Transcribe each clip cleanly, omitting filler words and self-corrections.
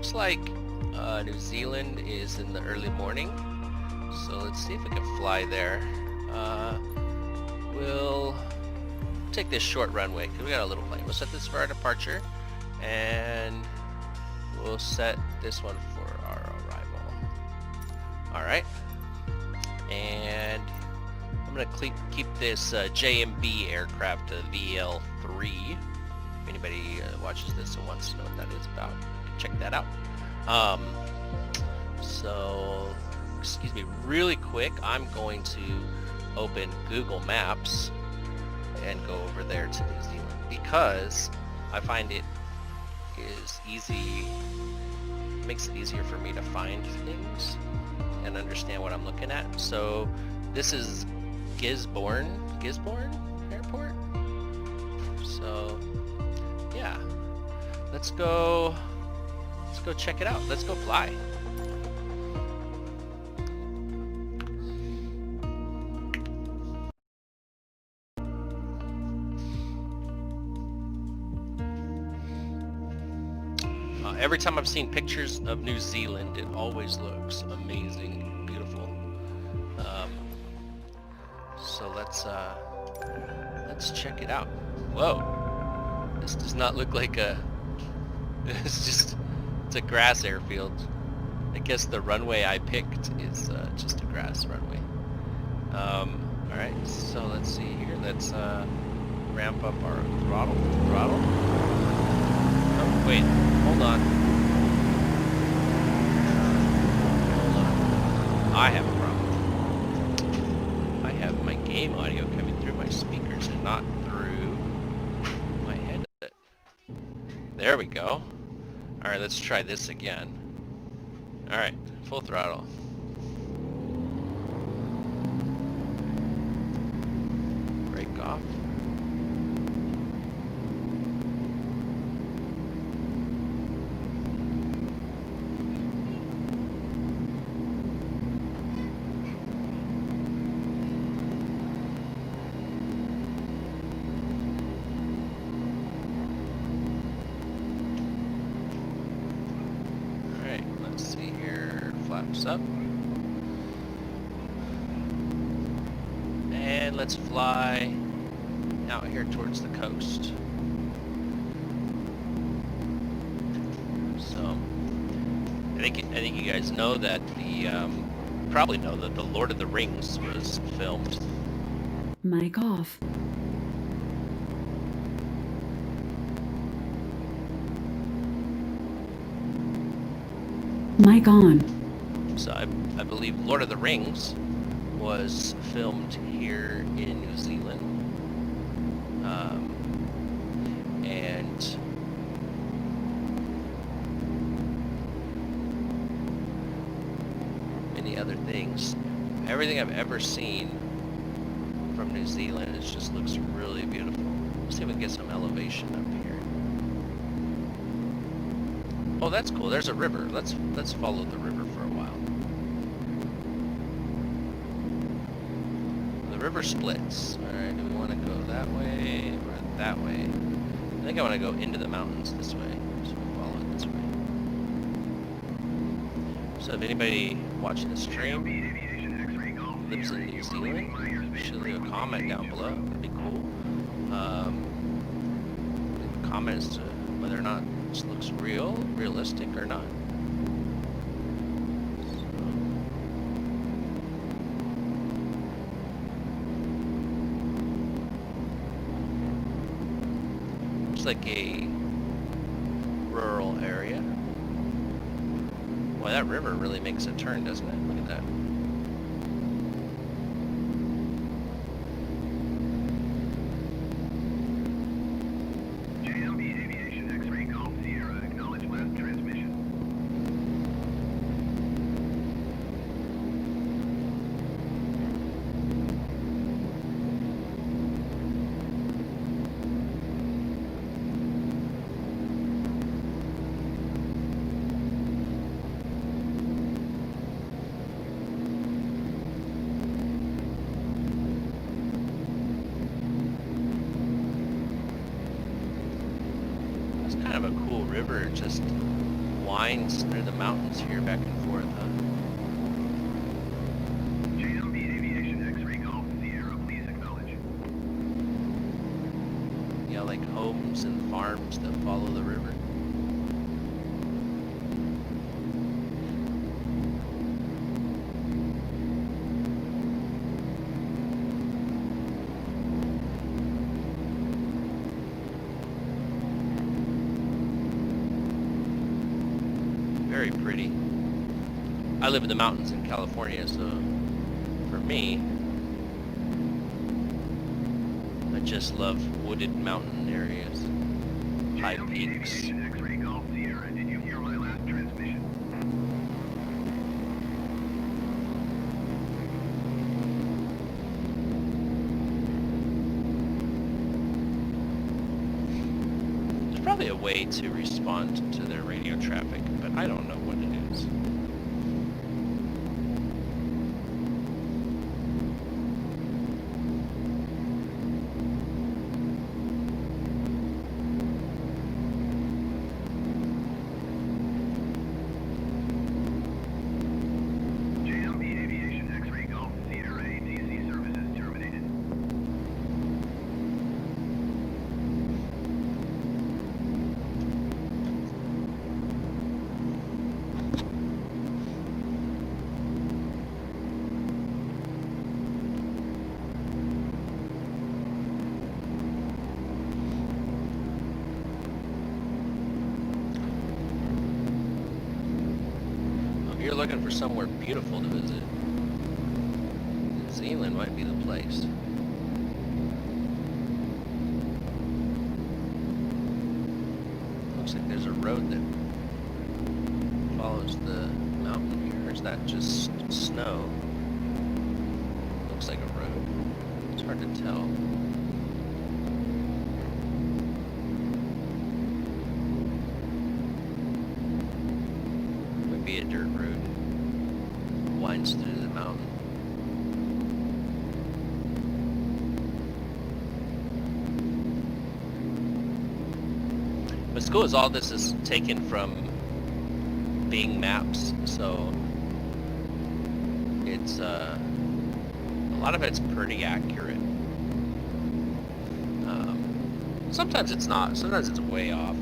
looks like New Zealand is in the early morning. So let's see if we can fly there. We'll take this short runway because we got a little plane. We'll set this for our departure, and we'll set this one for our arrival. Alright. And I'm going to keep this JMB aircraft to VL3. If anybody watches this and wants to know what that is about, check that out. So, excuse me, really quick, I'm going to open Google Maps and go over there to New Zealand because I find it is easy, makes it easier for me to find things and understand what I'm looking at. So this is Gisborne Airport. So yeah, let's go check it out. Let's go fly. Every time I've seen pictures of New Zealand, it always looks amazing, beautiful. So let's check it out. Whoa, this does not look like a. It's a grass airfield. I guess the runway I picked is just a grass runway. All right, so let's see here. Let's ramp up our throttle. Oh, wait, hold on. I have a problem. I have my game audio coming through my speakers and not through my headset. There we go. Alright, let's try this again. Alright, full throttle. Brake off. Flaps up. And let's fly out here towards the coast. So I think you guys know that probably know that the Lord of the Rings was filmed. Mic off. Mic on. So I believe Lord of the Rings was filmed here in New Zealand. And many other things. Everything I've ever seen from New Zealand just looks really beautiful. Let's see if we can get some elevation up here. Oh, that's cool. There's a river. Let's follow the river for a while. The river splits. Alright, do we want to go that way or that way? I think I want to go into the mountains this way. So we'll follow it this way. So if anybody watching the stream lives in New Zealand, should leave a comment down below. That'd be cool. Leave a comment as to whether or not this looks realistic or not. Looks like a rural area. Boy, that river really makes a turn, doesn't it? Look at that. Kind of a cool river, just winds through the mountains here, back and forth, huh? JLB Aviation X-Ray Golf Sierra, please acknowledge. Yeah, like homes and farms that follow the river. Very pretty. I live in the mountains in California, so for me, I just love wooded mountain areas, high JLB peaks. Aviation X-Ray Golf Sierra, did you hear my last transmission? There's probably a way to respond to their radio traffic, but I don't know what it is. JLB Aviation X-Ray Golf Sierra, ATC services terminated. If you're looking for somewhere beautiful to visit, Zeland might be the place. Looks like there's a road that follows the mountain here. Or is that just snow? Looks like a road. It's hard to tell. Might be a dirt road. Winds through the mountain. What's cool is all this is taken from Bing Maps, so it's a lot of it's pretty accurate. Sometimes it's not. Sometimes it's way off,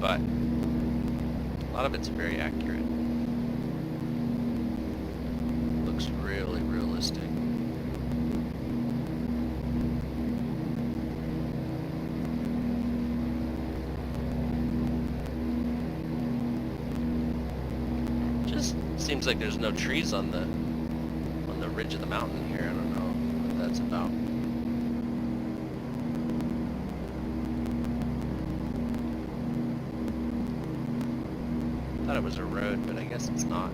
but a lot of it's very accurate. Looks really realistic. Just seems like there's no trees on the ridge of the mountain here. I don't know what that's about. Thought it was a road, but I guess it's not.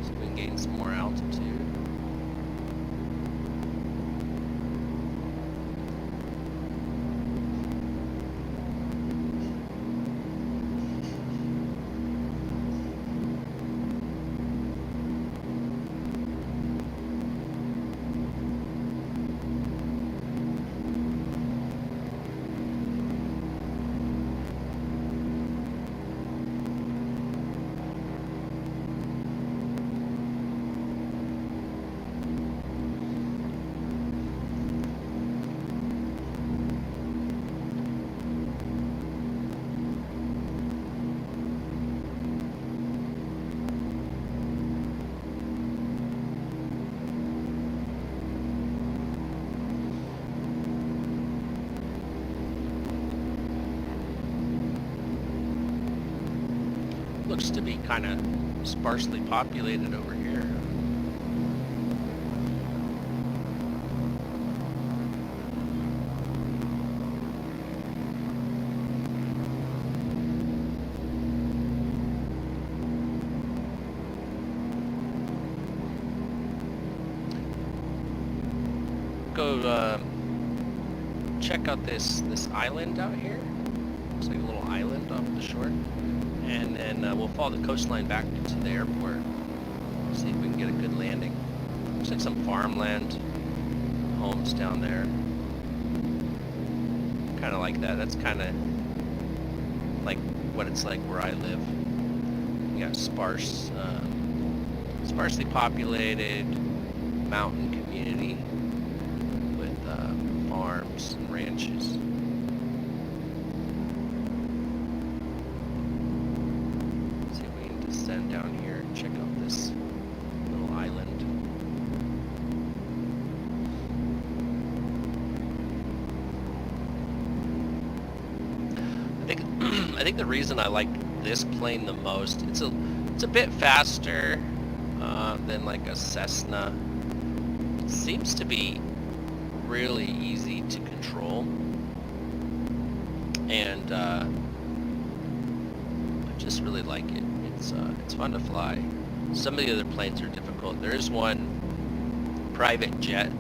So we can gain some more altitude. Looks to be kind of sparsely populated over here. Go check out this island out here. Looks like a little island off the shore. And we'll follow the coastline back to the airport. See if we can get a good landing. Looks like some farmland, homes down there. Kind of like that. That's kind of like what it's like where I live. You got sparsely populated mountain community with farms and ranches. See if we can descend down here and check out this little island. I think the reason I like this plane the most, it's a bit faster than like a Cessna. It seems to be really easy to control, and I just really like it. It's fun to fly. Some of the other planes are difficult. There is one private jet.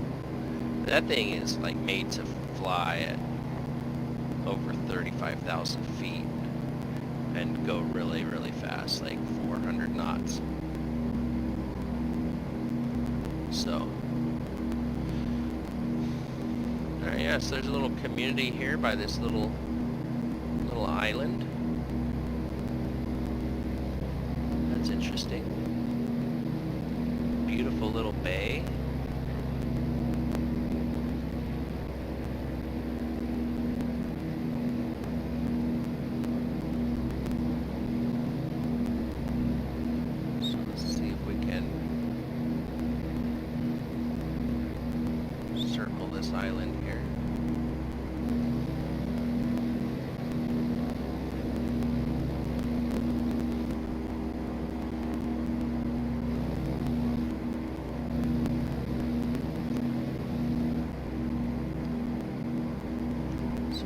That thing is like made to fly at over 35,000 feet and go really, really fast, like 400 knots. So, alright, yeah, so there's a little community here by this little island. That's interesting. Beautiful little bay. So let's see if we can circle this island here.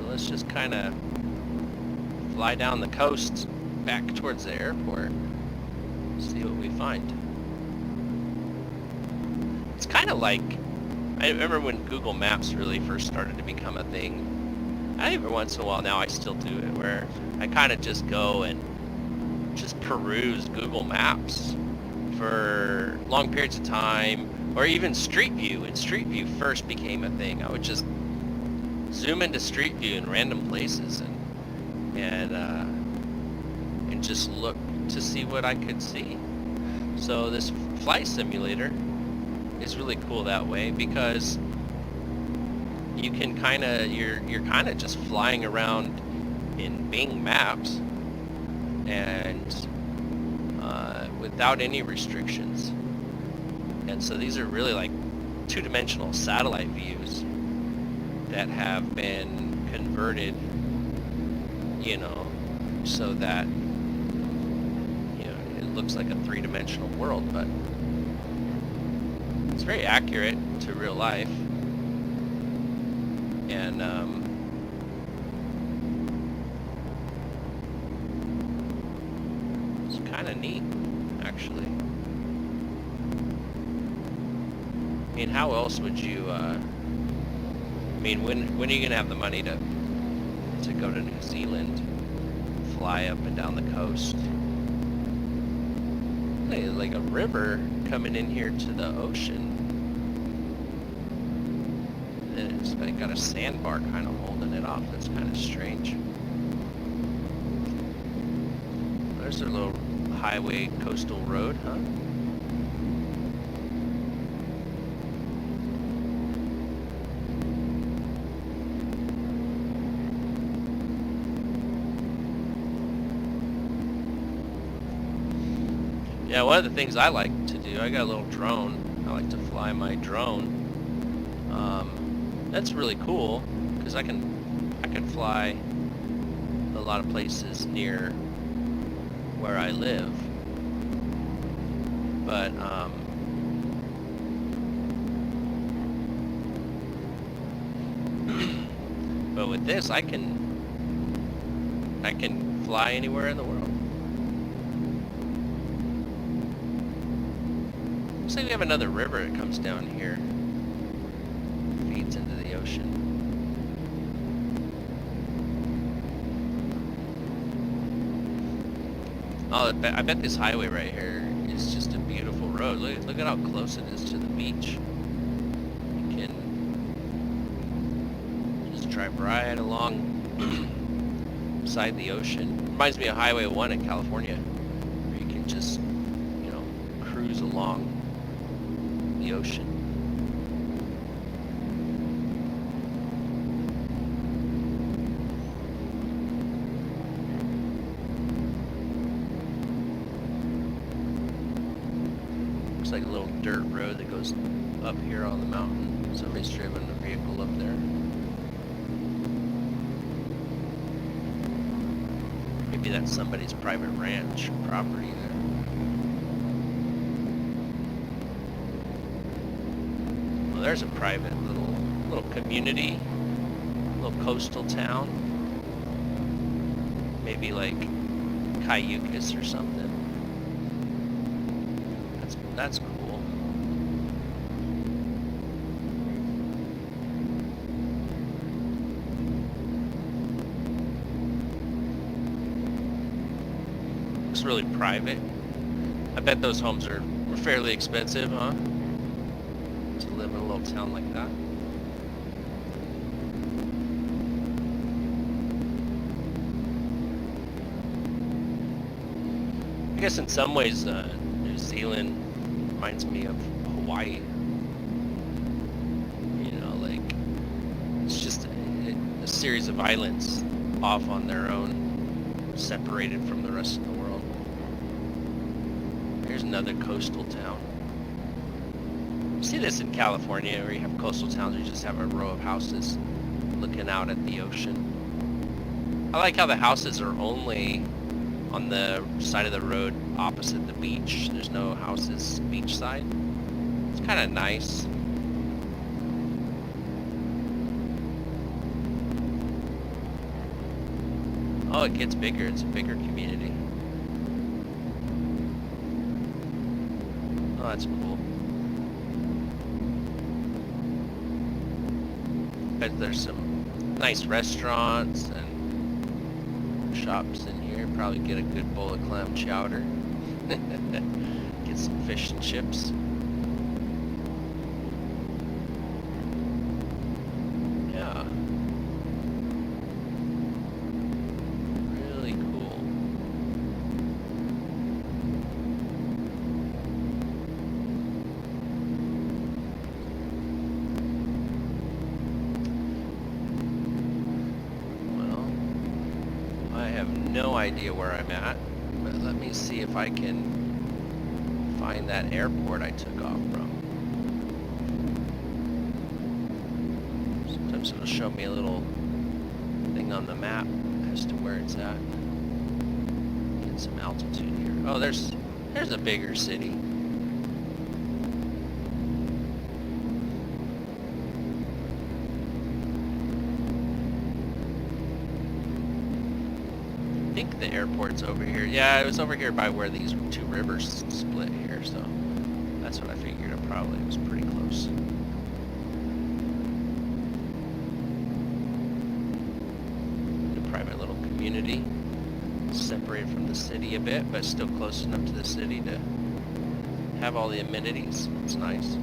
Let's just kind of fly down the coast back towards the airport, see what we find. It's kind of like, I remember when Google Maps really first started to become a thing. Every once in a while now I still do it, where I kind of just go and just peruse Google Maps for long periods of time, or even Street View. When Street View first became a thing, I would just zoom into Street View in random places and just look to see what I could see. So this flight simulator is really cool that way, because you can you're kind of just flying around in Bing Maps and without any restrictions. And so these are really like two-dimensional satellite views that have been converted, so that, it looks like a three-dimensional world, but it's very accurate to real life. And, it's kind of neat, actually. I mean, how else would you, when are you gonna have the money to go to New Zealand, fly up and down the coast? Hey, like a river coming in here to the ocean, and it's got a sandbar kind of holding it off. That's kind of strange. There's their little highway, coastal road, huh? Yeah, one of the things I like to do, I got a little drone. I like to fly my drone. That's really cool, because I can fly a lot of places near where I live. But but with this, I can fly anywhere in the world. Looks like we have another river that comes down here, feeds into the ocean. Oh, I bet this highway right here is just a beautiful road. Look at how close it is to the beach. You can drive right along beside the ocean. Reminds me of Highway 1 in California, where you can just, you know, cruise along the ocean. Looks like a little dirt road that goes up here on the mountain. Somebody's driven a vehicle up there. Maybe that's somebody's private ranch property there. Well, there's a private little community, little coastal town. Maybe like Cayucas or something. That's cool. It's really private. I bet those homes were fairly expensive, huh? To live in a little town like that. I guess in some ways, New Zealand reminds me of Hawaii. You know, like, it's just a series of islands off on their own, separated from the rest of the world. Here's another coastal town. You see this in California, where you have coastal towns, you just have a row of houses looking out at the ocean. I like how the houses are only on the side of the road opposite the beach. There's no houses beachside. It's kind of nice. Oh, it gets bigger. It's a bigger community. Oh, that's cool. Bet there's some nice restaurants and shops in here. Probably get a good bowl of clam chowder. Get some fish and chips. Yeah. Really cool. Well, I have no idea where I'm at, but let me see if I can find that airport I took off from. Sometimes it'll show me a little thing on the map as to where it's at. Get some altitude here. Oh, there's a bigger city. I think the airport's over here. Yeah, it was over here by where these two rivers split here, so that's what I figured. It probably was pretty close. A private little community, separated from the city a bit, but still close enough to the city to have all the amenities. It's nice.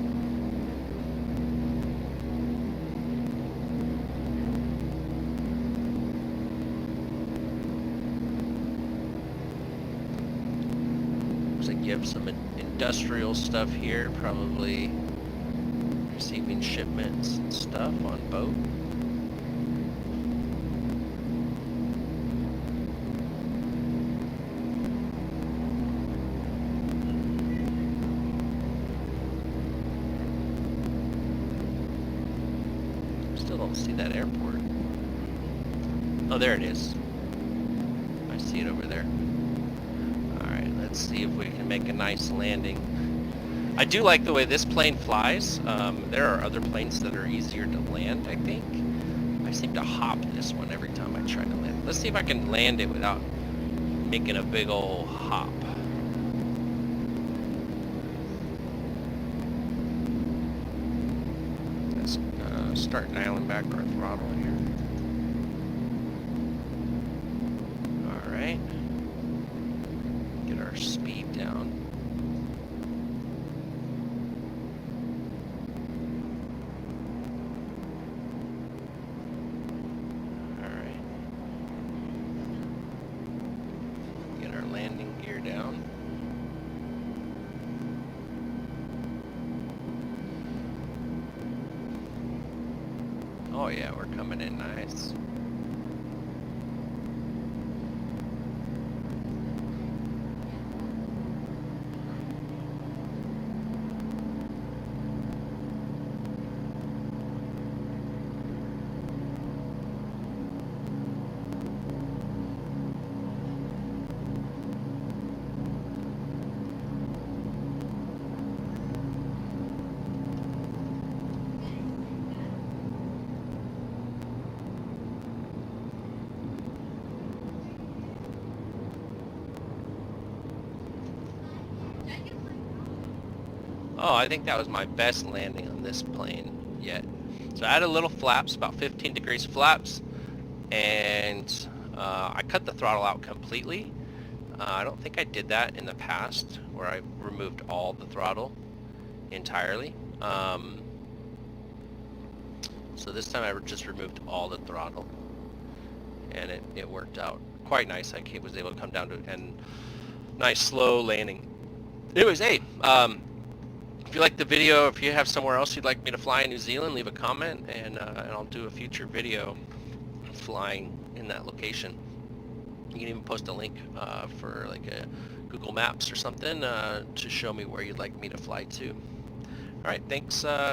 You have some industrial stuff here, probably receiving shipments and stuff on boat. Still don't see that airport. Oh, there it is. I see it over there. Let's see if we can make a nice landing. I do like the way this plane flies. There are other planes that are easier to land, I think. I seem to hop this one every time I try to land. Let's see if I can land it without making a big old hop. Let's start dialing back our throttle here. Alright. Get our speed down. Oh yeah, we're coming in nice. Oh, I think that was my best landing on this plane yet. So I had a little flaps, about 15 degrees flaps, and I cut the throttle out completely. I don't think I did that in the past, where I removed all the throttle entirely. So this time I just removed all the throttle, and it worked out quite nice. I was able to come down to it, and nice slow landing. Anyways, hey, if you like the video, if you have somewhere else you'd like me to fly in New Zealand, leave a comment, and I'll do a future video flying in that location. You can even post a link for like a Google Maps or something to show me where you'd like me to fly to. All right, thanks.